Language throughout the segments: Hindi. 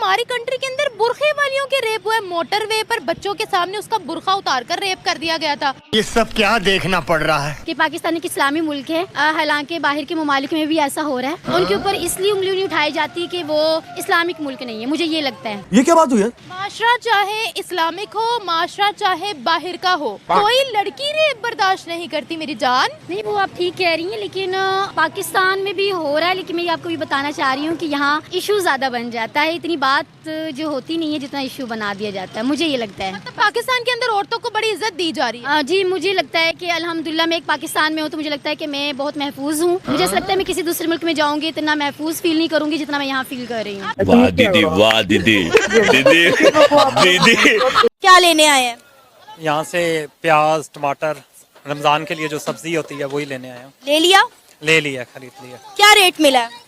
हमारी कंट्री के अंदर बुरखे वालियों के रेप हुए, मोटरवे पर बच्चों के सामने उसका बुरखा उतार कर रेप कर दिया गया था। ये सब क्या देखना पड़ रहा है कि पाकिस्तान एक इस्लामी मुल्क है, हालांकि बाहर के ममालिक में भी ऐसा हो रहा है। उनके ऊपर इसलिए उंगली नहीं उठाई जाती कि वो इस्लामिक मुल्क नहीं है, मुझे ये लगता है। ये क्या बात हुई है? माशरा चाहे इस्लामिक हो, माशरा चाहे बाहर का हो, कोई लड़की रेप बर्दाश्त नहीं करती मेरी जान। नहीं, वो आप ठीक कह रही हैं, लेकिन पाकिस्तान में भी हो रहा है। लेकिन मैं आपको भी बताना चाह रही हूँ कि यहाँ इशू ज्यादा बन जाता है, इतनी बात जो होती नहीं है जितना इशू बना दिया जाता है, मुझे ये लगता है। मतलब पाकिस्तान के अंदर औरतों को बड़ी इज्जत दी जा रही है। जी, मुझे लगता है कि अल्हम्दुलिल्लाह मैं एक पाकिस्तान में हूँ, तो मुझे लगता है कि मैं बहुत महफूज हूँ। मुझे ऐसा लगता है मैं किसी दूसरे मुल्क में जाऊंगी इतना महफूज फील नहीं करूंगी जितना मैं यहाँ फील कर रही हूँ। वाह दीदी, वाह दीदी, दीदी दीदी। क्या लेने आए हैं? यहाँ से प्याज, टमाटर, रमजान के लिए जो सब्जी होती है वही लेने आए हैं। ले लिया? ले लिया, खरीद लिया। क्या रेट मिला है?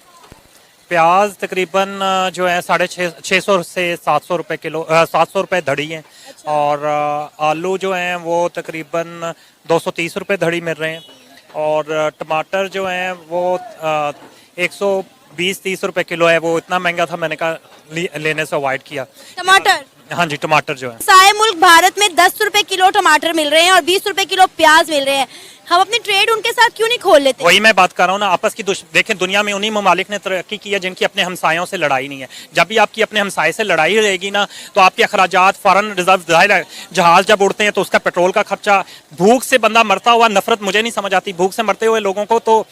प्याज तकरीबन जो है 650 से 700 रुपए किलो, 700 रुपए धड़ी है। और आलू जो हैं वो तकरीबन 230 रुपए धड़ी मिल रहे हैं। और टमाटर जो हैं वो 120-30 रुपए किलो है। वो इतना महंगा था, मैंने कहा लेने से अवॉइड किया। टमाटर? हाँ जी, टमाटर जो है सारे मुल्क भारत में 10 रुपए किलो टमाटर मिल रहे हैं और 20 रुपए किलो प्याज मिल रहे हैं। हम अपनी ट्रेड उनके साथ क्यों नहीं खोल लेते? वही मैं बात कर रहा हूँ ना, आपस की देखें, दुनिया में उन्हीं ममालिक ने तरक्की की है जिनकी अपने हमसायों से लड़ाई नहीं है। जब भी आपकी अपने हमसाये से लड़ाई रहेगी ना, तो आपके अखराजात फॉरेन रिजर्व, जाहिर है जहाज जब उड़ते हैं तो उसका पेट्रोल का खर्चा, भूख से बंदा मरता हुआ, नफरत मुझे नहीं समझ आती भूख से मरते हुए लोगों को, तो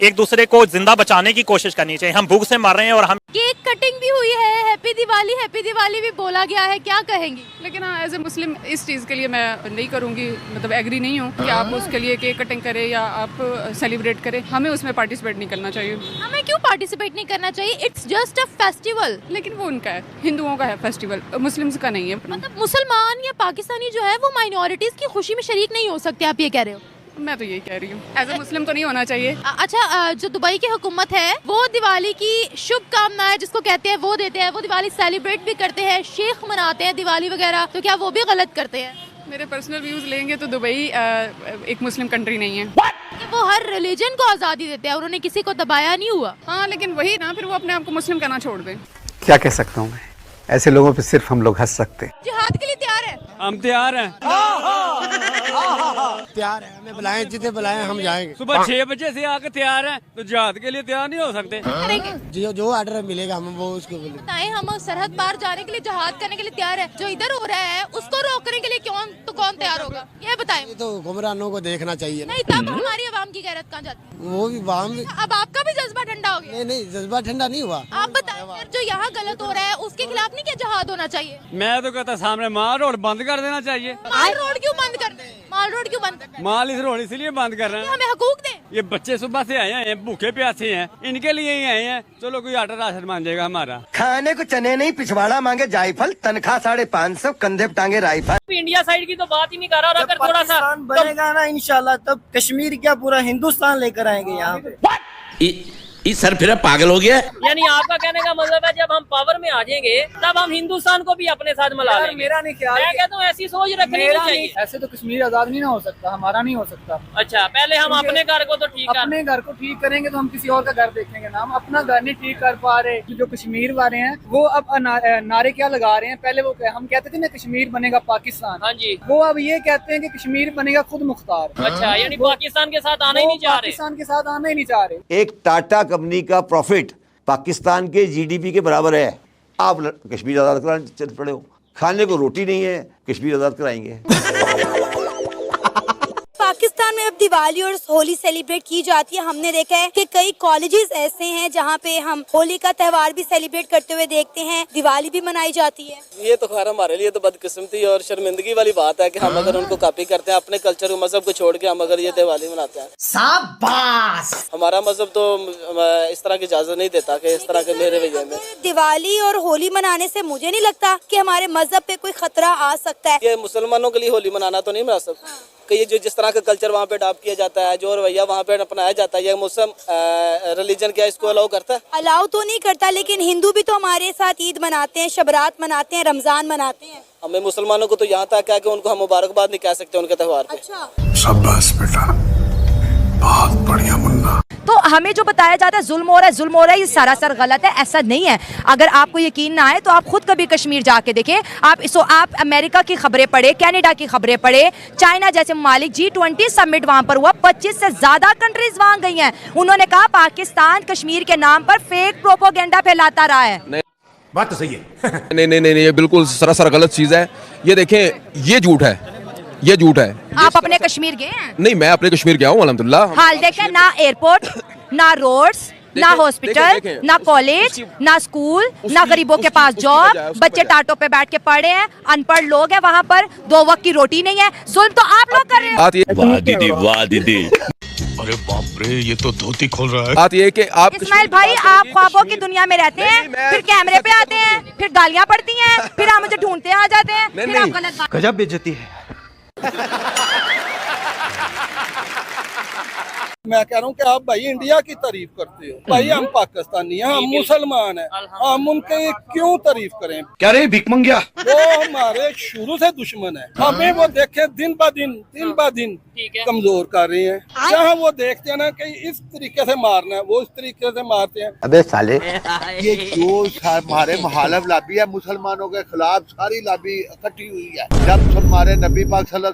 एक दूसरे को जिंदा बचाने की कोशिश करनी चाहिए। हम भूख से मर रहे हैं और हम केक कटिंग भी हुई है, हैप्पी दिवाली भी बोला गया है, क्या कहेंगी? लेकिन हाँ, एज ए मुस्लिम इस चीज़ के लिए मैं नहीं करूँगी, मतलब एग्री नहीं हूँ कि आप उसके लिए केक कटिंग करें या आप सेलिब्रेट करें। हमें उसमें पार्टिसिपेट नहीं करना चाहिए। हमें क्यों पार्टिसिपेट नहीं करना चाहिए? It's just a festival. लेकिन वो उनका है, हिंदुओं का है फेस्टिवल, मुस्लिम्स का नहीं है। मतलब मुसलमान या पाकिस्तानी जो है वो माइनॉरिटीज की खुशी में शरीक नहीं हो सकते, आप ये कह रहे हो? मैं तो यही कह रही हूँ, एज ए मुस्लिम तो नहीं होना चाहिए। अच्छा, जो दुबई की हुकूमत है वो दिवाली की शुभकामनाएं जिसको कहते हैं वो देते हैं, वो दिवाली सेलिब्रेट भी करते हैं, शेख मनाते हैं दिवाली वगैरह, तो क्या वो भी गलत करते हैं? मेरे पर्सनल व्यूज लेंगे तो दुबई एक मुस्लिम कंट्री नहीं है। कि वो हर रिलीजन को आज़ादी देते हैं, उन्होंने किसी को दबाया नहीं हुआ। हाँ, लेकिन वही ना, फिर वो अपने आप को मुस्लिम कहना छोड़ दें। क्या कह सकता हूँ मैं, ऐसे लोगों पे सिर्फ हम लोग हंस सकते हैं। जिहाद के लिए तैयार है? हम तैयार हैं। तैयार है, हमें बुलाएं, जितने बुलाएं हम जाएंगे। सुबह 6 बजे से आकर तैयार हैं, तो जिहाद के लिए तैयार नहीं हो सकते? जो ऑर्डर मिलेगा हम वो उसको बोले। बताएं, हम सरहद पार जाने के लिए, जिहाद करने के लिए तैयार है। जो इधर हो रहा है उसको रोकने के लिए कौन तैयार होगा, ये बताएं। ये तो गुमराहों को देखना चाहिए ना। नहीं, तब हमारी आवाम की गैरत कहाँ जाती है? वो भी वाम। अब आपका भी जज्बा ठंडा हो गया? नहीं, जज्बा ठंडा नहीं हुआ। आप बताएं, फिर जो यहाँ गलत हो रहा है उसके खिलाफ नहीं क्या जिहाद होना चाहिए? मैं तो कहता सामने माल रोड बंद कर देना चाहिए। माल रोड क्यों बंद कर दें? माल रोड क्यों बंद कर दें? माल इस रोड इसलिए बंद कर रहे हैं, हमें हकूक दें। ये बच्चे सुबह से आए हैं, भूखे प्यासे हैं, इनके लिए ही आए हैं। चलो कोई आटा राशन मान जाएगा हमारा। खाने को चने नहीं, पिछवाड़ा मांगे जायफल, तनख्वाह 550, कंधे पे टांगे राइफल। इंडिया साइड की तो बात ही नहीं कर रहा। और अगर थोड़ा सा बनेगा ना इंशाल्लाह, तब कश्मीर क्या पूरा हिंदुस्तान लेकर आएंगे यहाँ पे। इस सर फिर पागल हो गया। यानी आपका कहने का मतलब है जब हम पावर में आ जाएंगे तब हम हिंदुस्तान को भी अपने साथ मिला लेंगे। मेरा नहीं ख्याल। मैं कहता हूँ ऐसी सोच रखनी नहीं चाहिए। ऐसे तो कश्मीर आजाद नहीं ना हो सकता, हमारा नहीं हो सकता। अच्छा, पहले हम अपने घर को तो ठीक कर, अपने घर को ठीक करेंगे तो हम किसी और का घर देखेंगे ना। हम अपना घर नहीं ठीक कर पा रहे। जो कश्मीर वाले हैं वो अब नारे क्या लगा रहे हैं, पहले वो हम कहते थे ना कश्मीर बनेगा पाकिस्तान। हाँ जी, वो अब ये कहते हैं कि कश्मीर बनेगा खुद मुख्तार। अच्छा, यानी पाकिस्तान के साथ आना ही नहीं चाह रहे। पाकिस्तान के साथ आना ही नहीं चाह रहे। एक टाटा कंपनी का प्रॉफिट पाकिस्तान के जीडीपी के बराबर है। आप कश्मीर आजाद कराने चल पड़े हो। खाने को रोटी नहीं है, कश्मीर आजाद कराएंगे। पाकिस्तान में अब दिवाली और होली सेलिब्रेट की जाती है। हमने देखा है कि कई कॉलेजेस ऐसे हैं जहाँ पे हम होली का त्यौहार भी सेलिब्रेट करते हुए देखते हैं, दिवाली भी मनाई जाती है। ये तो खैर हमारे लिए तो बदकिस्मती और शर्मिंदगी वाली बात है कि हम अगर उनको कॉपी करते हैं, अपने कल्चर और मजहब को छोड़ के हम अगर ये दिवाली मनाते हैं। शाबाश। हमारा मजहब तो इस तरह की इजाजत नहीं देता कि इस तरह के मेरे रवैये में। दिवाली और होली मनाने से मुझे नहीं लगता कि हमारे मजहब पे कोई खतरा आ सकता है। ये मुसलमानों के लिए होली मनाना तो नहीं मना सकता कि ये जो जिस तरह का कल्चर वहाँ पे अडॉप्ट किया जाता है, जो रवैया वहाँ पे अपनाया जाता है, ये मुस्लिम रिलीजन क्या इसको अलाउ करता है? अलाउ तो नहीं करता, लेकिन हिंदू भी तो हमारे साथ ईद मनाते हैं, शबरात मनाते हैं, रमजान मनाते हैं। हमें मुसलमानों को तो यहाँ तक है कि उनको हम मुबारकबाद नहीं कह सकते उनके त्यौहार पे। अच्छा, शाबाश बेटा, बहुत बढ़िया मुन्ना। तो हमें जो बताया जाता है जुल्म हो रहा है, जुल्म हो रहा है, ये सरासर गलत है। ऐसा नहीं है। अगर आपको यकीन ना आए तो आप खुद कभी कश्मीर जाके देखें। आप अमेरिका की खबरें पढ़े, कनाडा की खबरें पढ़े, चाइना जैसे ममालिक, G20 समिट वहां पर हुआ, 25 से ज्यादा कंट्रीज वहां गई हैं। उन्होंने कहा पाकिस्तान कश्मीर के नाम पर फेक प्रोपोगेंडा फैलाता रहा है। बात तो सही है। नहीं, ये बिल्कुल सरासर गलत चीज है। ये देखें, ये झूठ है, ये झूठ है। आप अपने कश्मीर गए हैं? नहीं, मैं अपने कश्मीर गया हूँ अल्हम्दुलिल्लाह। हाल देखें, ना एयरपोर्ट, ना रोड्स, ना हॉस्पिटल, ना कॉलेज, ना स्कूल, ना गरीबों के पास जॉब, बच्चे टाटों पे बैठ के पढ़े हैं, अनपढ़ लोग हैं वहाँ पर, 2 वक्त की रोटी नहीं है। जुल्म तो आप लोग कर रहे हैं। वाह दीदी, वाह दीदी। अरे बाप रे, ये तो धोती खोल रहा है। बात ये कि आप इस्माइल भाई, आप ख्वाबों की दुनिया में रहते हैं, फिर कैमरे पे आते हैं, फिर गालियाँ पड़ती हैं, फिर आप मुझे ढूंढते आ जाते हैं, फिर आप गलत बात। गजब बेइज्जती है। मैं कह रहा हूँ कि आप भाई इंडिया की तारीफ करते हो, भाई हम पाकिस्तानी हैं, हम मुसलमान हैं, हम उनके क्यों तारीफ करें? क्या रे भिकमंगिया? वो हमारे शुरू से दुश्मन है। हमें वो देखे दिन ब दिन कमजोर कर रहे हैं। जहाँ वो देखते हैं ना कि इस तरीके से मारना है, वो इस तरीके से मारते हैं। अबे साले, ये जो हमारे मुखालिफ लॉबी है मुसलमानों के खिलाफ, सारी लॉबी इकट्ठी हुई है। जब हमारे नबी पाक